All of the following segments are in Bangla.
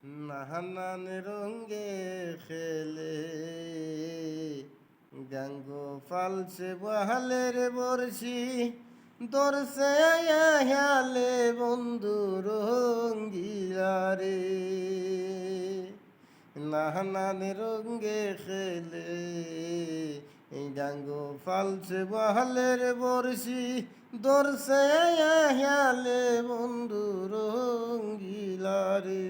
নাহানান রঙ্গে খেলে গাঙ্গ ফালছে বহালের বর্ষি দর্শে হেলে বন্ধু রঙ্গিলারে নাহানান রঙ্গে খেলে গাঙ্গ ফালছে বহালের বর্ষি দর্শে হেলে বন্ধু রঙ্গিলারে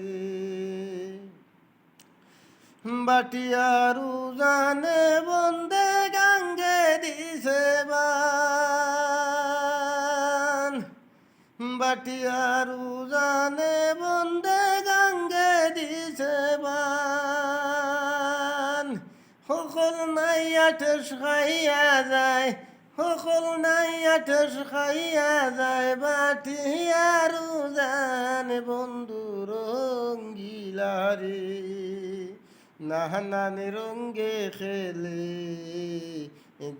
বাটিয়ারু জানে বন্দে গাঙ্গে দিছে বান বাটিয়ারু জানে বন্দে গাঙ্গে দিছে বান সকল নাই আঠেস খাইয়া যায় সকল নাই আঠেস খাইয়া যায় বাটিয়ারু জানে বন্ধু রঙ্গিলারে নাহানান রঙ্গে খেলে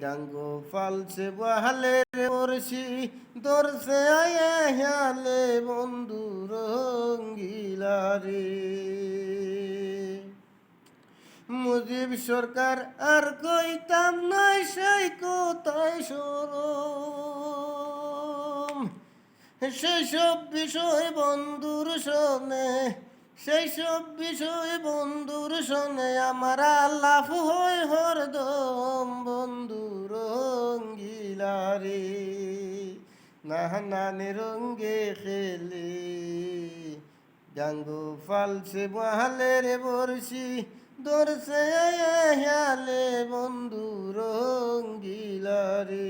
গাঙ্গ ফালছে বহালের বর্ষি দর্শে হেলে বন্ধু রঙ্গিলারে মুজিব সরকার আর কইতাম নয় সেই কোথায় সরম সেই সব বিষয় বন্ধুর শোনে সেই সব বিষয় বন্ধুর শোনে আমার লাভ হয় হরদম বন্ধু রঙ্গিলারে নাহানান রঙ্গে খেলে গাঙ্গ ফালছে বহালের বর্ষি দর্শে হেলে বন্ধু রঙ্গিলারে।